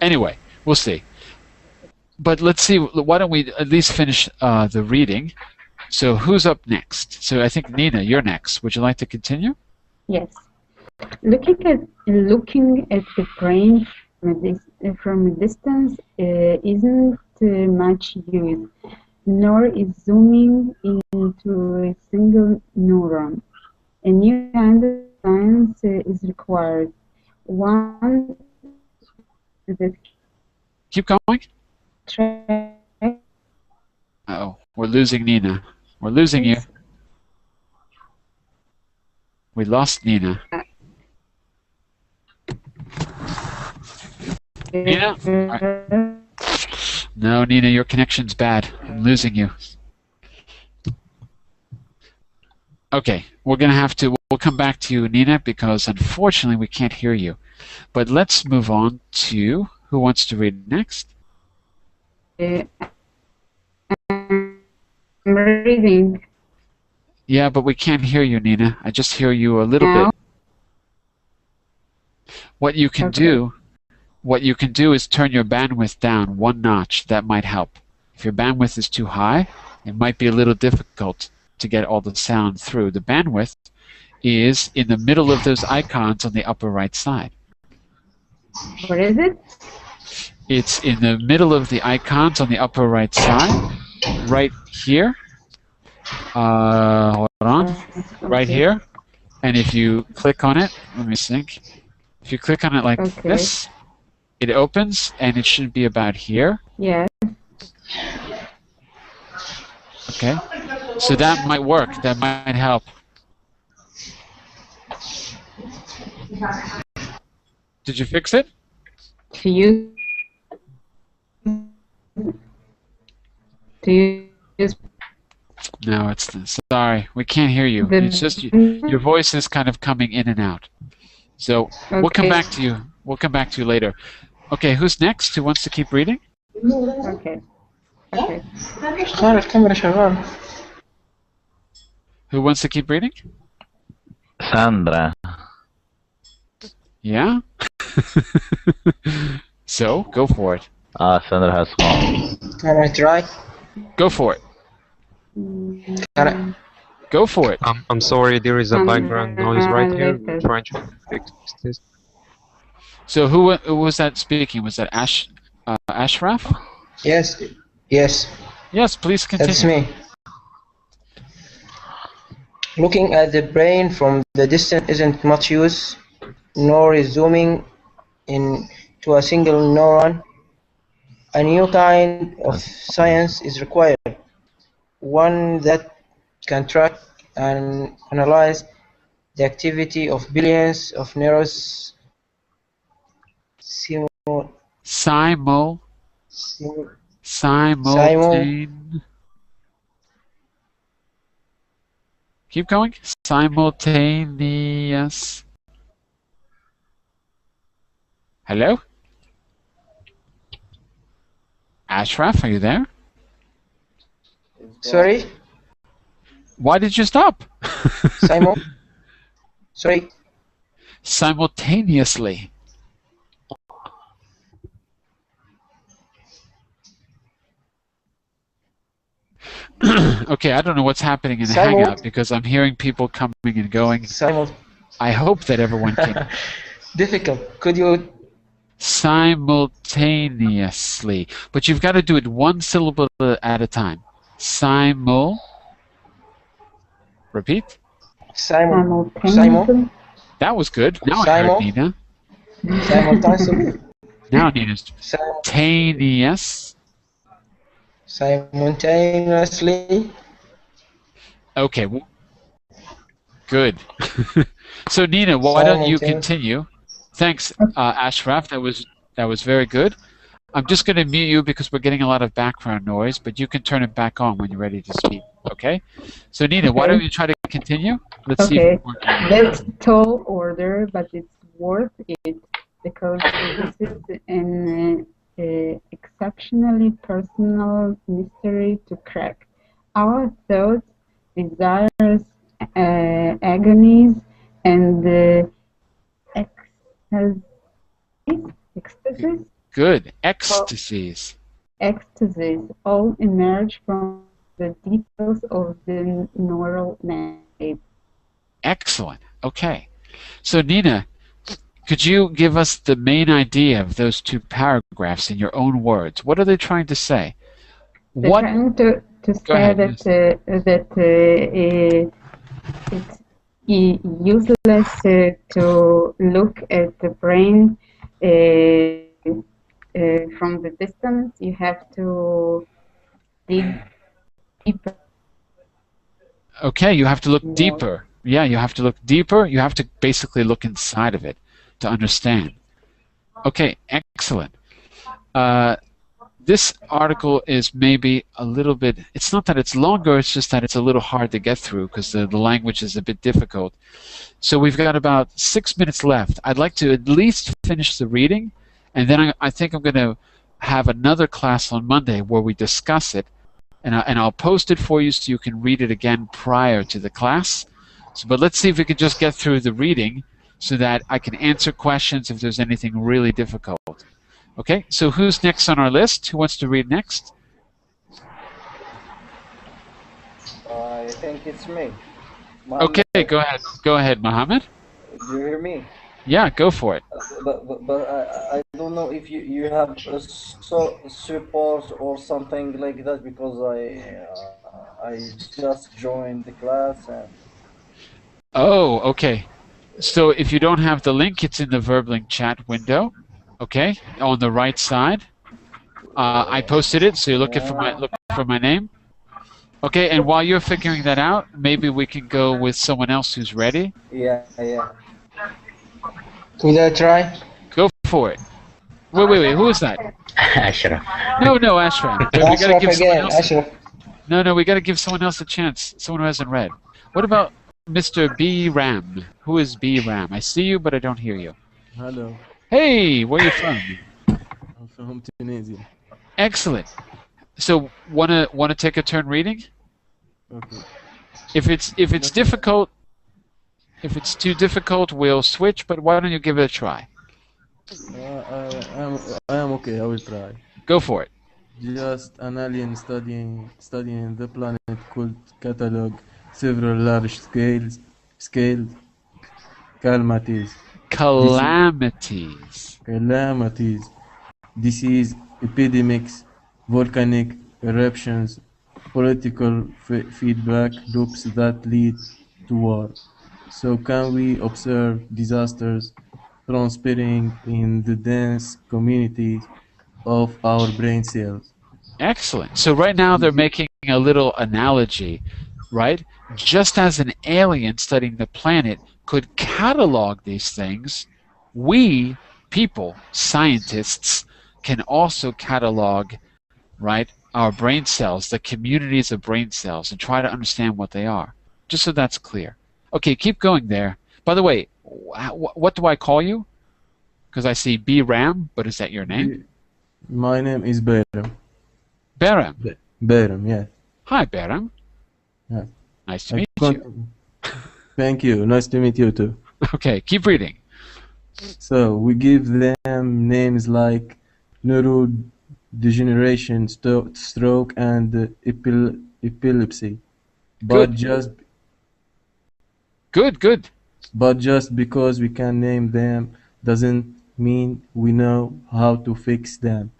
Anyway, we'll see. But let's see, why don't we at least finish the reading. So who's up next? So I think Nina, you're next. Would you like to continue? Yes. Looking at the brain from a distance isn't much used, nor is zooming into a single neuron. A new kind of science is required. One that keep going. Uh-oh, we're losing Nina. We're losing you. We lost Nina. Nina? Right. No, Nina, your connection's bad. I'm losing you. Okay, we'll come back to you, Nina, because unfortunately we can't hear you. But let's move on to who wants to read next? I'm reading. Yeah, but we can't hear you, Nina. I just hear you a little bit. What you can do is turn your bandwidth down one notch. That might help. If your bandwidth is too high, it might be a little difficult to get all the sound through. The bandwidth is in the middle of those icons on the upper right side. What is it? It's in the middle of the icons on the upper right side, right here. Hold on. Right here. And if you click on it, let me think. If you click on it like this, It opens, and it should be about here. Yes. Okay. So that might work. That might help. Did you fix it? To use No, it's sorry. We can't hear you. It's just your voice is kind of coming in and out. So we'll come back to you. We'll come back to you later. Okay, who's next? Who wants to keep reading? Okay. Okay. Who wants to keep reading? Sandra. Yeah? So, go for it. Sandra has gone. Can I try? Go for it. Can I? Go for it. I'm sorry, there is a background noise right here. We're trying to fix this. So who was that speaking? Was that Ashraf? Yes. Yes. Yes, please continue. That's me. Looking at the brain from the distance isn't much use, nor is zooming in to a single neuron. A new kind of science is required, one that can track and analyze the activity of billions of neurons simultaneously. Keep going. Simultaneous. Hello? Ashraf, are you there? Sorry? Why did you stop? Sorry? Simultaneously. Okay, I don't know what's happening in the Hangout because I'm hearing people coming and going. I hope that everyone can. Difficult. Could you? Simultaneously. But you've got to do it one syllable at a time. Repeat. Simultaneously. That was good. Now I heard Nina. Simultaneously. Now Nina's. Simultaneously. Okay. Good. So Nina, why don't you continue? Thanks, Ashraf. That was very good. I'm just going to mute you because we're getting a lot of background noise, but you can turn it back on when you're ready to speak. Okay? So Nina, why don't you try to continue? Let's see if it works. That's tall order, but it's worth it because this is an exceptionally personal mystery to crack. Our thoughts, desires, agonies, and ecstasies. Good. Ecstasies. Ecstasies all emerge from the details of the neural net. Excellent. Okay. So Nina, could you give us the main idea of those two paragraphs in your own words? What are they trying to say? They're trying to say that it's useless to look at the brain from the distance. You have to dig deeper. Okay, you have to look deeper. Yeah, you have to look deeper. You have to basically look inside of it to understand. Okay, excellent. This article is maybe a little bit, it's not that it's longer, it's just that it's a little hard to get through because the language is a bit difficult. So we've got about 6 minutes left. I'd like to at least finish the reading, and then I think I'm going to have another class on Monday where we discuss it, and I'll post it for you so you can read it again prior to the class. So, but let's see if we can just get through the reading so that I can answer questions if there's anything really difficult. Okay, so who's next on our list? Who wants to read next? I think it's me. Okay, go ahead. Go ahead, Mohammed. Do you hear me? Yeah, go for it. But I don't know if you have a support or something like that because I just joined the class and. Oh, okay. So if you don't have the link, it's in the VerbLink chat window. Okay, on the right side. I posted it, so you're looking for my name. Okay, and while you're figuring that out, maybe we can go with someone else who's ready. Yeah, yeah. Will I try? Go for it. Wait. Who is that? Ashraf. No, Ashraf. We gotta Ashraf give someone again, else. Ashraf. No, we gotta give someone else a chance. Someone who hasn't read. What about Mr. B. Ram? Who is B. Ram? I see you, but I don't hear you. Hello, Hey, where are you from? I'm from Tunisia. Excellent. So, wanna take a turn reading? Okay. If it's difficult, if it's too difficult, we'll switch. But why don't you give it a try? I am okay. I will try. Go for it. Just an alien studying the planet could catalog several large scale calamities. Calamities, disease, epidemics, volcanic eruptions, political feedback loops that lead to war. So can we observe disasters transpiring in the dense communities of our brain cells? Excellent. So right now they're making a little analogy, right? Just as an alien studying the planet could catalog these things, we, people, scientists, can also catalog, right, our brain cells, the communities of brain cells, and try to understand what they are. Just so that's clear. Okay, keep going there. By the way, what do I call you? Because I see B. Ram, but is that your name? My name is Bayram. Bayram. Bayram, yes. Hi, Bayram. Yes. Nice to meet you. Thank you. Nice to meet you too. Okay, keep reading. So we give them names like neurodegeneration, stroke, and epilepsy. But Good. But just because we can name them doesn't mean we know how to fix them.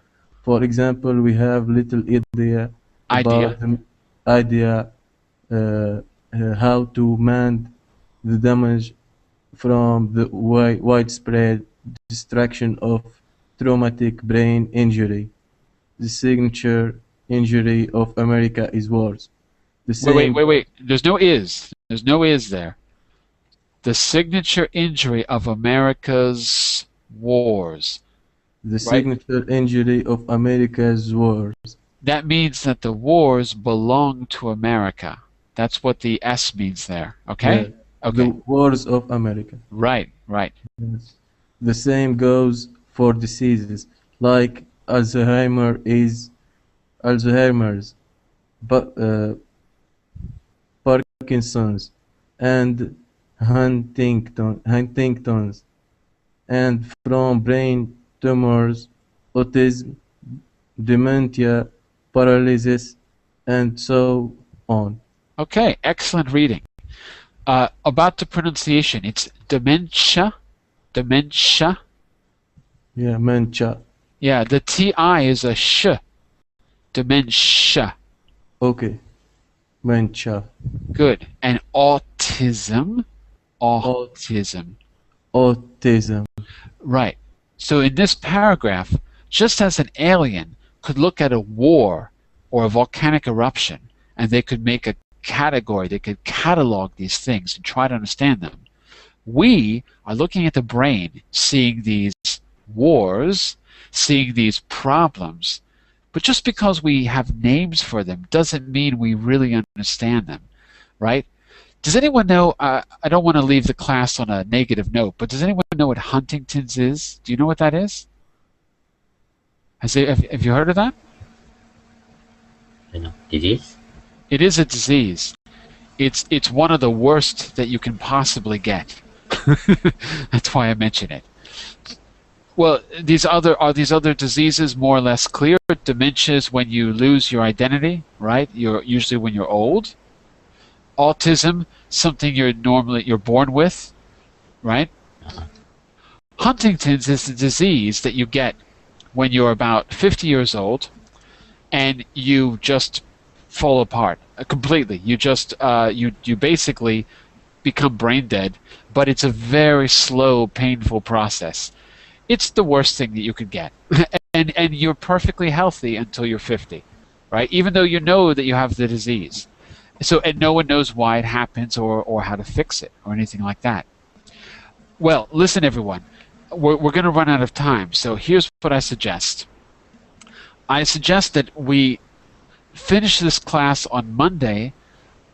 For example, we have little idea about the idea how to mend the damage from the widespread destruction of traumatic brain injury. The signature injury of America is wars. Wait. There's no is. There's no is there. The signature injury of America's wars. The signature injury of America's wars. That means that the wars belong to America. That's what the S means there. Okay? Yeah. Okay. The wars of America. Right. Yes. The same goes for diseases like Alzheimer's, but Parkinson's, and Huntington's, and from brain tumors, autism, dementia, paralysis, and so on. Okay, excellent reading. About the pronunciation, it's dementia. Yeah, mentia. Yeah, the TI is a sh. Dementia. Okay. Mentia. Good. And autism. Autism. Right. So in this paragraph, just as an alien could look at a war or a volcanic eruption and they could make a category, they could catalog these things and try to understand them, we are looking at the brain, seeing these wars, seeing these problems, but just because we have names for them doesn't mean we really understand them, right? Does anyone know, I don't want to leave the class on a negative note, but does anyone know what Huntington's is? Do you know what that is? Have you heard of that? I know. Disease? It is a disease. It's one of the worst that you can possibly get. That's why I mention it. Well, are these other diseases more or less clear? Dementia is when you lose your identity, right? Usually when you're old. Autism, something you're born with, right? Huntington's is a disease that you get when you're about 50 years old, and you just fall apart completely. You just you basically become brain dead, but it's a very slow, painful process. it's the worst thing that you could get. and you're perfectly healthy until you're 50, right? Even though you know that you have the disease. So, and no one knows why it happens or how to fix it or anything like that. Well, listen, everyone, we're going to run out of time. So here's what I suggest. I suggest that we finish this class on Monday.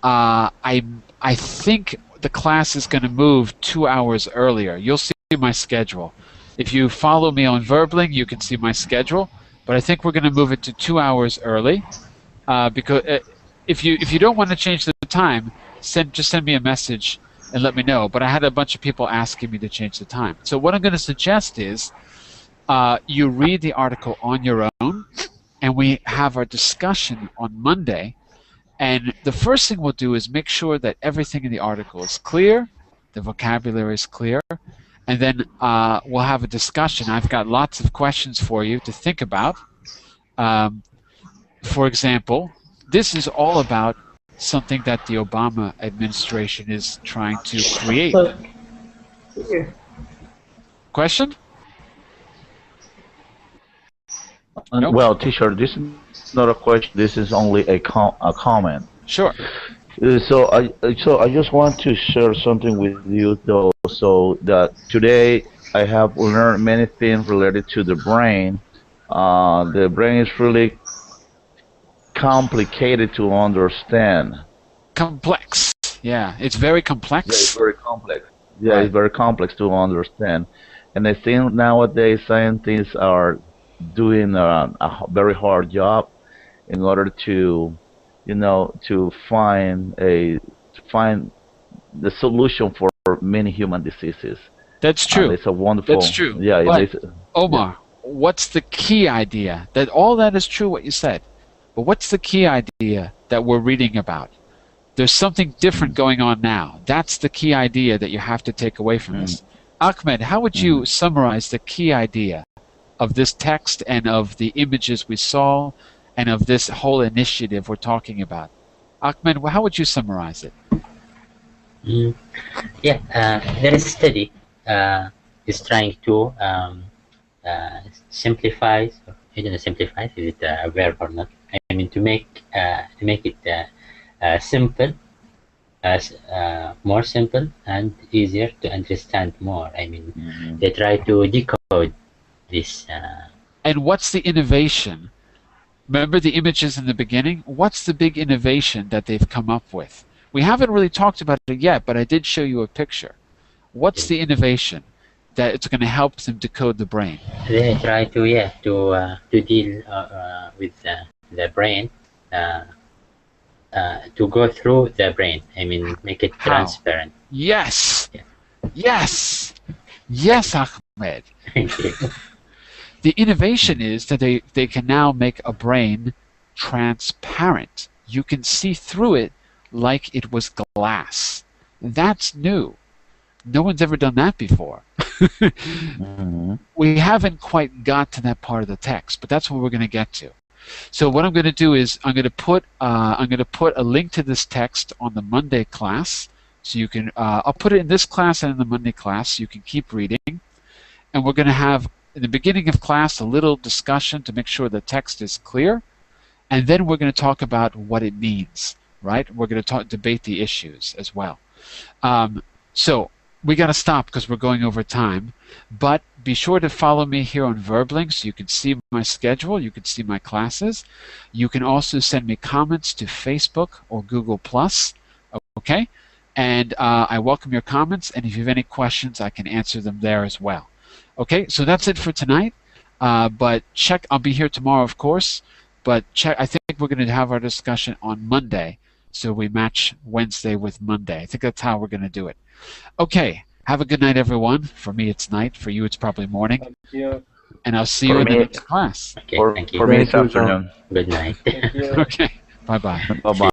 I think the class is going to move 2 hours earlier. You'll see my schedule. If you follow me on Verbling, you can see my schedule. But I think we're going to move it to 2 hours early. Because if you don't want to change the time, just send me a message and let me know. But I had a bunch of people asking me to change the time. So what I'm going to suggest is you read the article on your own, and we have our discussion on Monday. And the first thing we'll do is make sure that everything in the article is clear, the vocabulary is clear, and then we'll have a discussion. I've got lots of questions for you to think about. For example, this is all about something that the Obama administration is trying to create. Question? Nope. Well, teacher, this is not a question. This is only a comment. Sure. So I just want to share something with you, though, so that today I have learned many things related to the brain. The brain is really complicated to understand. Complex. Yeah, it's very complex. Yeah, it's very complex. Yeah, right. It's very complex to understand. And I think nowadays scientists are doing a very hard job in order to, to find the solution for many human diseases. That's true. It's a wonderful. That's true. Yeah, but, it is. Omar, what's the key idea? That all that is true what you said, but what's the key idea that we're reading about? There's something different going on now. That's the key idea that you have to take away from this. Ahmed, how would you summarize the key idea of this text and of the images we saw and of this whole initiative we're talking about? Ahmed, how would you summarize it? There is study is trying to simplify. I don't know, simplify, is it a verb or not? I mean, to make it simple, more simple and easier to understand more. I mean, they try to decode this. And what's the innovation? Remember the images in the beginning? What's the big innovation that they've come up with? We haven't really talked about it yet, but I did show you a picture. What's the innovation that it's going to help them decode the brain? They try to deal with the brain, to go through the brain. I mean, make it transparent. Yes. Yeah. Yes. Yes, Ahmed. Thank you. The innovation is that they can now make a brain transparent. You can see through it like it was glass. That's new. No one's ever done that before. We haven't quite got to that part of the text, but that's what we're going to get to. So what I'm going to do is I'm going to put a link to this text on the Monday class, so you can. I'll put it in this class and in the Monday class, so you can keep reading. And we're going to have in the beginning of class a little discussion to make sure the text is clear, and then we're going to talk about what it means. Right? We're going to debate the issues as well. So we got to stop because we're going over time. But be sure to follow me here on Verbling so you can see my schedule. You can see my classes. You can also send me comments to Facebook or Google+. Okay? And I welcome your comments. And if you have any questions, I can answer them there as well. Okay? So that's it for tonight. But check. I'll be here tomorrow, of course. But check. I think we're going to have our discussion on Monday. So we match Wednesday with Monday. I think that's how we're going to do it. Okay. Have a good night, everyone. For me, it's night. For you, it's probably morning. Thank you. And I'll see you in the next class. Okay, thank you. For me, it's afternoon. Good night. Thank you. Okay. Bye-bye. Bye-bye.